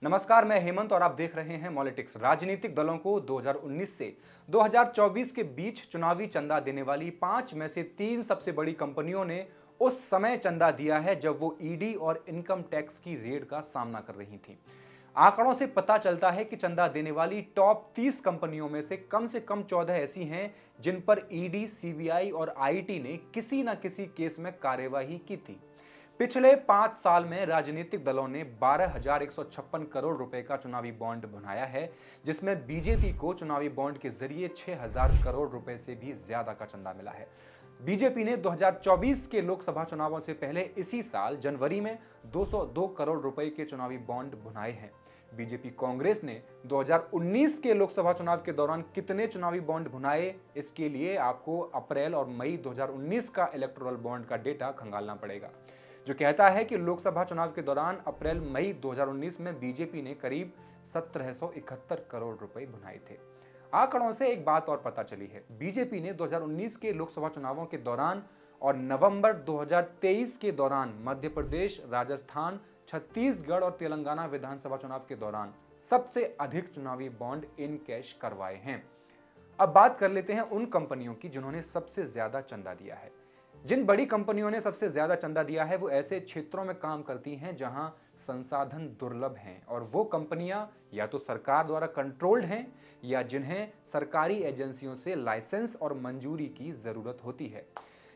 नमस्कार, मैं हेमंत और आप देख रहे हैं मॉलिटिक्स। राजनीतिक दलों को 2019 से 2024 के बीच चुनावी चंदा देने वाली 5 में से 3 सबसे बड़ी कंपनियों ने उस समय चंदा दिया है जब वो ईडी और इनकम टैक्स की रेड का सामना कर रही थी। आंकड़ों से पता चलता है कि चंदा देने वाली टॉप 30 कंपनियों में से कम 14 ऐसी हैं जिन पर ईडी, सीबीआई और आईटी ने किसी न किसी केस में कार्यवाही की थी। पिछले 5 साल में राजनीतिक दलों ने 12,156 करोड़ रुपए का चुनावी बॉन्ड बनाया है, जिसमें बीजेपी को चुनावी बॉन्ड के जरिए 6,000 करोड़ रुपए से भी ज्यादा का चंदा मिला है। बीजेपी ने 2024 के लोकसभा चुनावों से पहले इसी साल जनवरी में 202 करोड़ रुपए के चुनावी बॉन्ड बनाए हैं। बीजेपी कांग्रेस ने 2019 के लोकसभा चुनाव के दौरान कितने चुनावी बॉन्ड भुनाए, इसके लिए आपको अप्रैल और मई 2019 का इलेक्टोरल बॉन्ड का डेटा खंगालना पड़ेगा, जो कहता है कि लोकसभा चुनाव के दौरान अप्रैल मई 2019 में बीजेपी ने करीब 1771 करोड़ रुपए भुनाए थे। आंकड़ों से एक बात और पता चली है, बीजेपी ने 2019 के लोकसभा चुनावों के दौरान और नवंबर 2023 के दौरान मध्य प्रदेश, राजस्थान, छत्तीसगढ़ और तेलंगाना विधानसभा चुनाव के दौरान सबसे अधिक चुनावी बॉन्ड इन कैश करवाए हैं। अब बात कर लेते हैं उन कंपनियों की जिन्होंने सबसे ज्यादा चंदा दिया है। जिन बड़ी कंपनियों ने सबसे ज्यादा चंदा दिया है वो ऐसे क्षेत्रों में काम करती हैं जहां संसाधन दुर्लभ हैं, और वो कंपनियां या तो सरकार द्वारा कंट्रोल्ड हैं या जिन्हें सरकारी एजेंसियों से लाइसेंस और मंजूरी की जरूरत होती है।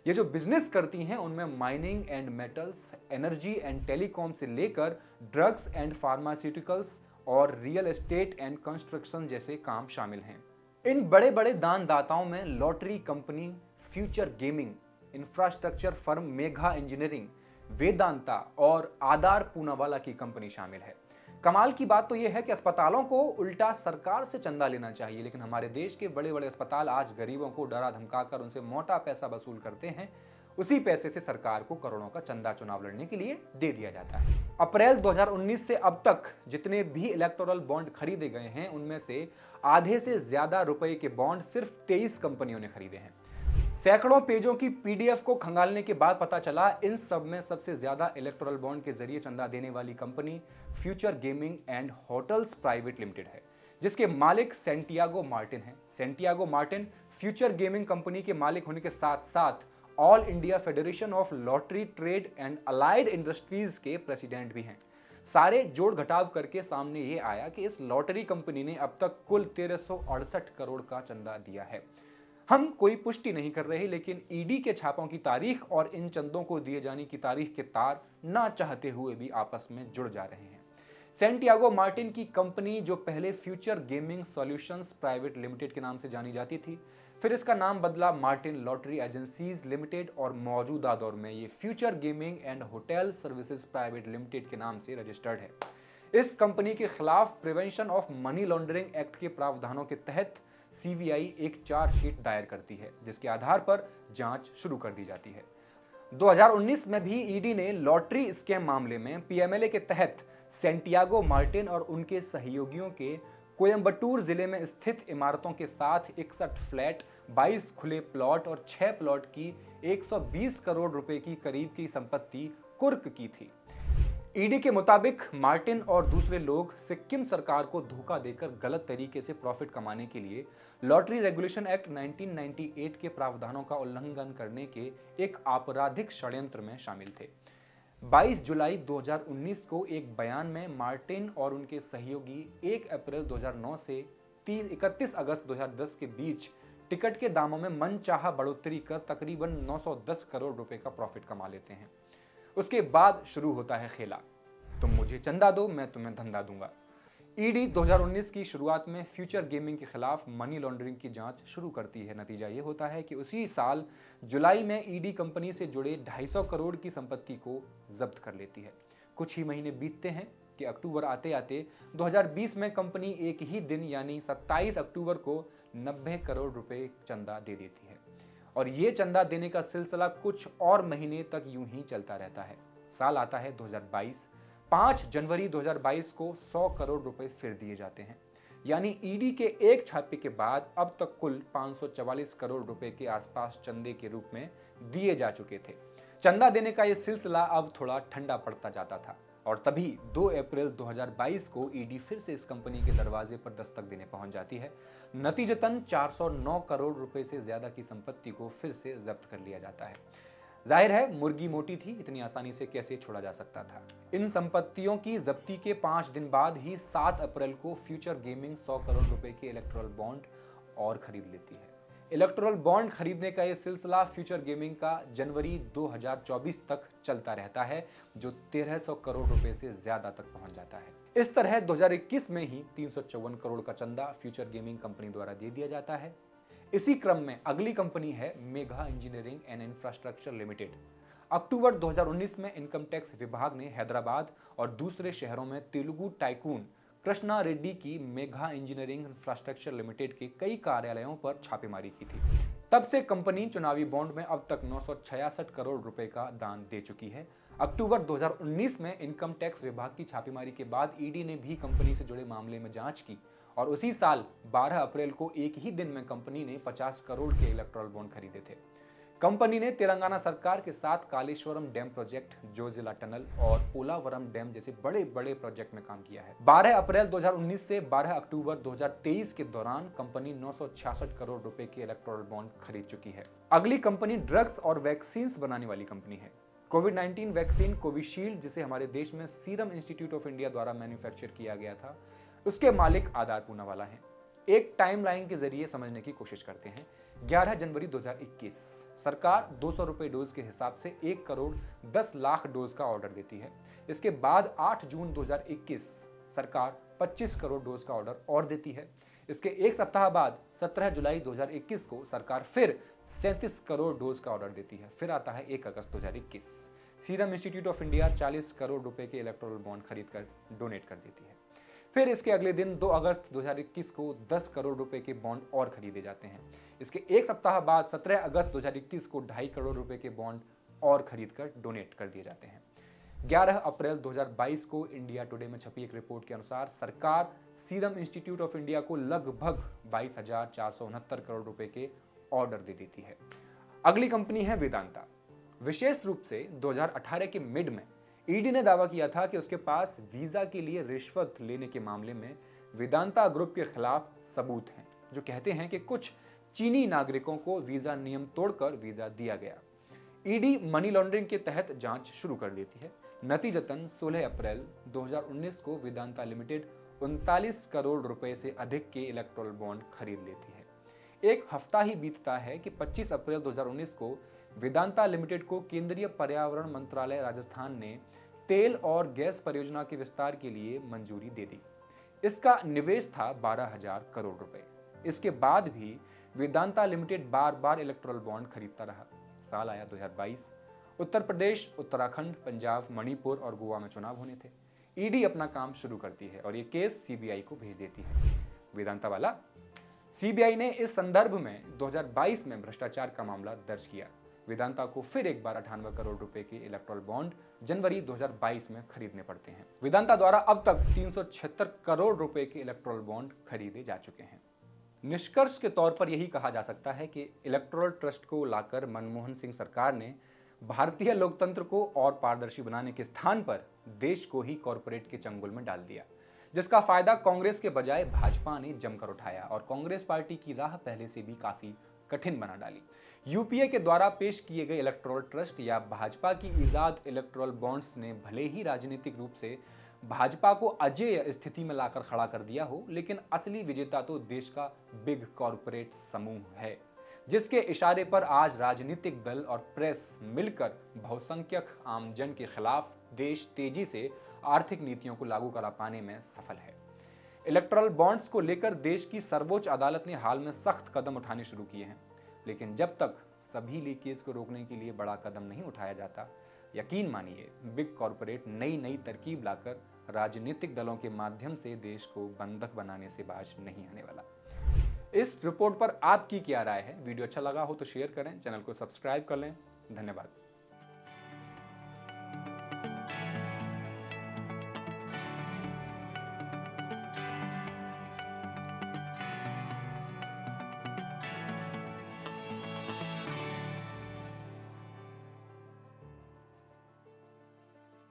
ये जो बिजनेस करती हैं उनमें mining and metals, energy and telecom से लेकर ड्रग्स एंड फार्मास्यूटिकल्स और रियल एस्टेट एंड कंस्ट्रक्शन जैसे काम शामिल हैं। इन बड़े बड़े दानदाताओं में lottery company future gaming, infrastructure firm Megha engineering, Vedanta और आधार पूनावाला की कंपनी शामिल है। कमाल की बात तो यह है कि अस्पतालों को उल्टा सरकार से चंदा लेना चाहिए, लेकिन हमारे देश के बड़े बड़े अस्पताल आज गरीबों को डरा धमकाकर उनसे मोटा पैसा वसूल करते हैं। उसी पैसे से सरकार को करोड़ों का चंदा चुनाव लड़ने के लिए दे दिया जाता है। अप्रैल 2019 से अब तक जितने भी इलेक्टोरल बॉन्ड खरीदे गए हैं उनमें से आधे से ज्यादा रुपए के बॉन्ड सिर्फ 23 कंपनियों ने खरीदे हैं। सैकड़ों पेजों की पीडीएफ को खंगालने के बाद पता चला इन सब में सबसे ज्यादा इलेक्टोरल बॉन्ड के जरिए चंदा देने वाली company future gaming and hotels private limited है, जिसके मालिक सैंटियागो मार्टिन हैं। Santiago Martin future gaming company के मालिक होने के साथ साथ all India federation of lottery trade and allied industries के प्रेसिडेंट भी हैं। सारे जोड़ घटाव करके सामने ये आया कि इस लॉटरी कंपनी ने अब तक कुल 1368 करोड़ का चंदा दिया है। हम कोई पुष्टि नहीं कर रहे, लेकिन ईडी के छापों की तारीख और इन चंदों को दिए जाने की तारीख के तार ना चाहते हुए भी आपस में जुड़ जा रहे हैं। सैंटियागो मार्टिन की कंपनी, जो पहले future gaming solutions private limited के नाम से जानी जाती थी, फिर इसका नाम बदला मार्टिन लॉटरी एजेंसीज लिमिटेड और मौजूदा दौर में ये future gaming and hotel services private limited के नाम से रजिस्टर्ड है। इस कंपनी के खिलाफ prevention of money laundering act के प्रावधानों के तहत सीबीआई एक चार्जशीट दायर करती है, जिसके आधार पर जांच शुरू कर दी जाती है। 2019 में भी ईडी ने लॉटरी स्कैम मामले में पीएमएलए के तहत सैंटियागो मार्टिन और उनके सहयोगियों के कोयंबटूर जिले में स्थित इमारतों के साथ 61 फ्लैट, 22 खुले प्लॉट और 6 प्लॉट की 120 करोड़ रुपए की करीब की संपत्ति कुर्क की थी। ईडी के मुताबिक मार्टिन और दूसरे लोग सिक्किम सरकार को धोखा देकर गलत तरीके से प्रॉफिट कमाने के लिए लॉटरी रेगुलेशन एक्ट 1998 के प्रावधानों का उल्लंघन करने के एक आपराधिक षड्यंत्र में शामिल थे। 22 जुलाई 2019 को एक बयान में मार्टिन और उनके सहयोगी 1 अप्रैल 2009 से 31 अगस्त 2010 के बीच टिकट के दामों में मनचाहा बढ़ोतरी कर तकरीबन 910 करोड़ रुपए का प्रॉफिट कमा लेते हैं। उसके बाद शुरू होता है खेला, तुम मुझे चंदा दो, मैं तुम्हें धंधा दूंगा। ईडी 2019 की शुरुआत में फ्यूचर गेमिंग के खिलाफ मनी लॉन्ड्रिंग की जांच शुरू करती है। नतीजा ये होता है कि उसी साल जुलाई में ईडी कंपनी से जुड़े 250 करोड़ की संपत्ति को जब्त कर लेती है। कुछ ही महीने बीतते हैं कि अक्टूबर आते आते 2020 में कंपनी एक ही दिन यानी 27 अक्टूबर को 90 करोड़ रुपए चंदा दे देती है, और ये चंदा देने का सिलसिला कुछ और महीने तक यूं ही चलता रहता है। साल आता है 2022। 5 जनवरी 2022 को 100 करोड़ रुपए फिर दिए जाते हैं, यानी ईडी के एक छापे के बाद अब तक कुल 544 करोड़ रुपए के आसपास चंदे के रूप में दिए जा चुके थे। चंदा देने का यह सिलसिला अब थोड़ा ठंडा पड़ता जाता था और तभी 2 अप्रैल 2022 को ईडी फिर से इस कंपनी के दरवाजे पर दस्तक देने पहुंच जाती है। नतीजतन 409 करोड़ रुपए से ज्यादा की संपत्ति को फिर से जब्त कर लिया जाता है। जाहिर है मुर्गी मोटी थी, इतनी आसानी से कैसे छोड़ा जा सकता था। इन संपत्तियों की जब्ती के 5 दिन बाद ही 7 अप्रैल को फ्यूचर गेमिंग 100 करोड़ रुपए के इलेक्टोरल बॉन्ड और खरीद लेती है। इलेक्टोरल बॉन्ड खरीदने का यह सिलसिला फ्यूचर गेमिंग का जनवरी 2024 तक चलता रहता है, जो 1300 करोड़ रुपए से ज्यादा तक पहुंच जाता है। इस तरह 2021 में ही 354 करोड़ का चंदा फ्यूचर गेमिंग कंपनी द्वारा दे दिया जाता है। इसी क्रम में अगली कंपनी है Megha engineering and infrastructure limited. अक्टूबर 2019 में इनकम टैक्स विभाग ने हैदराबाद और दूसरे शहरों में तेलुगु टाइकून कृष्णा रेड्डी की मेघा इंजीनियरिंग इंफ्रास्ट्रक्चर लिमिटेड के कई कार्यालयों पर छापेमारी की थी। तब से कंपनी चुनावी बॉन्ड में अब तक 966 करोड़ रुपए का दान दे चुकी है। अक्टूबर 2019 में इनकम टैक्स विभाग की छापेमारी के बाद ईडी ने भी कंपनी से जुड़े मामले में जांच की और उसी साल 12 अप्रैल को एक ही दिन में कंपनी ने 50 करोड़ के इलेक्टोरल बॉन्ड खरीदे थे। कंपनी ने तेलंगाना सरकार के साथ Kaleshwaram dam project, Zoji La tunnel और पोलावरम डैम जैसे बड़े बड़े प्रोजेक्ट में काम किया है। 12 अप्रैल 2019 से 12 अक्टूबर 2023 के दौरान कंपनी 966 करोड़ रुपए के इलेक्टोरल बॉन्ड खरीद चुकी है। अगली कंपनी ड्रग्स और वैक्सीन बनाने वाली कंपनी है। कोविड-19 वैक्सीन कोविशील्ड, जिसे हमारे देश में सीरम इंस्टीट्यूट ऑफ इंडिया द्वारा मैन्युफैक्चर किया गया था, उसके मालिक आधार पूनावाला हैं। एक टाइमलाइन के जरिए समझने की कोशिश करते हैं। 11 जनवरी 2021 सरकार 200 रुपए डोज के हिसाब से 1 करोड़ 10 लाख डोज का ऑर्डर देती है। इसके बाद 8 जून 2021 सरकार 25 करोड़ डोज का ऑर्डर और देती है। इसके एक सप्ताह बाद 17 जुलाई 2021 को सरकार फिर 37 करोड़ डोज का ऑर्डर देती है। फिर आता है 1 अगस्त 2021, serum institute of India 40 crore रुपए के इलेक्टोरल बॉन्ड खरीद कर डोनेट कर देती है। फिर इसके अगले दिन 2 अगस्त 2021 को 10 करोड़ रुपए के बॉन्ड और खरीदे जाते हैं। इसके एक सप्ताह बाद 17 अगस्त 2021 को 2.5 करोड़ रुपए के बॉन्ड और खरीद कर डोनेट कर दिए जाते हैं। 11 अप्रैल 2022 को इंडिया टुडे में छपी एक रिपोर्ट के अनुसार सरकार सीरम इंस्टीट्यूट ऑफ इंडिया को लगभग 22,469 करोड़ रुपए के ऑर्डर दे देती है। अगली कंपनी है वेदांता। विशेष रूप से 2018 के मिड में ईडी ने दावा किया था कि उसके पास वीजा के लिए रिश्वत लेने के मामले में वेदांता ग्रुप के खिलाफ सबूत हैं, जो कहते हैं कि कुछ चीनी नागरिकों को वीजा नियम तोड़कर वीजा दिया गया। ईडी मनी लॉन्ड्रिंग के तहत जांच शुरू कर देती है। नतीजतन 16 अप्रैल 2019 को वेदांता लिमिटेड 39 करोड़ रुपए से अधिक के इलेक्टोरल बॉन्ड खरीद लेती है। एक हफ्ता ही बीतता है कि 25 अप्रैल 2019 को वेदांता लिमिटेड को केंद्रीय पर्यावरण मंत्रालय राजस्थान ने तेल और गैस परियोजना के विस्तार के लिए मंजूरी दे दी। इसका निवेश था 12,000 करोड़ रुपए। इसके बाद भी वेदांता लिमिटेड बार बार इलेक्टोरल बॉन्ड खरीदता रहा। साल आया 2022। उत्तर प्रदेश, उत्तराखंड, पंजाब, मणिपुर और गोवा में चुनाव होने थे। ईडी अपना काम शुरू करती है और ये केस सीबीआई को भेज देती है। वेदांता वाला सीबीआई ने इस संदर्भ में 2022 में भ्रष्टाचार का मामला दर्ज किया। वेदांता को फिर एक बार 98 करोड़ रुपए के इलेक्टोरल बॉन्ड जनवरी 2022 में खरीदने पड़ते हैं। वेदांता द्वारा अब तक 376 करोड़ रुपए के इलेक्टोरल बॉन्ड खरीदे जा चुके हैं। निष्कर्ष के तौर पर यही कहा जा सकता है कि इलेक्टोरल ट्रस्ट को लाकर मनमोहन सिंह सरकार ने भारतीय लोकतंत्र को और पारदर्शी बनाने के स्थान पर देश को ही कॉरपोरेट के चंगुल में डाल दिया, जिसका फायदा कांग्रेस के बजाय भाजपा ने जमकर उठाया और कांग्रेस पार्टी की राह पहले से भी काफी कठिन बना डाली। यूपीए के द्वारा पेश किए गए इलेक्टोरल ट्रस्ट या भाजपा की ईजाद इलेक्टोरल बॉन्ड्स ने भले ही राजनीतिक रूप से भाजपा को अजेय स्थिति में लाकर खड़ा कर दिया हो, लेकिन असली विजेता तो देश का बिग कॉरपोरेट समूह है, जिसके इशारे पर आज राजनीतिक दल और प्रेस मिलकर बहुसंख्यक आमजन के खिलाफ देश तेजी से आर्थिक नीतियों को लागू करा पाने में सफल है। इलेक्टोरल बॉन्ड्स को लेकर देश की सर्वोच्च अदालत ने हाल में सख्त कदम उठाने शुरू किए हैं, लेकिन जब तक सभी लीकेज को रोकने के लिए बड़ा कदम नहीं उठाया जाता, यकीन मानिए बिग कॉरपोरेट नई तरकीब लाकर राजनीतिक दलों के माध्यम से देश को बंधक बनाने से बाज नहीं आने वाला। इस रिपोर्ट पर आपकी क्या राय है? वीडियो अच्छा लगा हो तो शेयर करें, चैनल को सब्सक्राइब कर लें। धन्यवाद।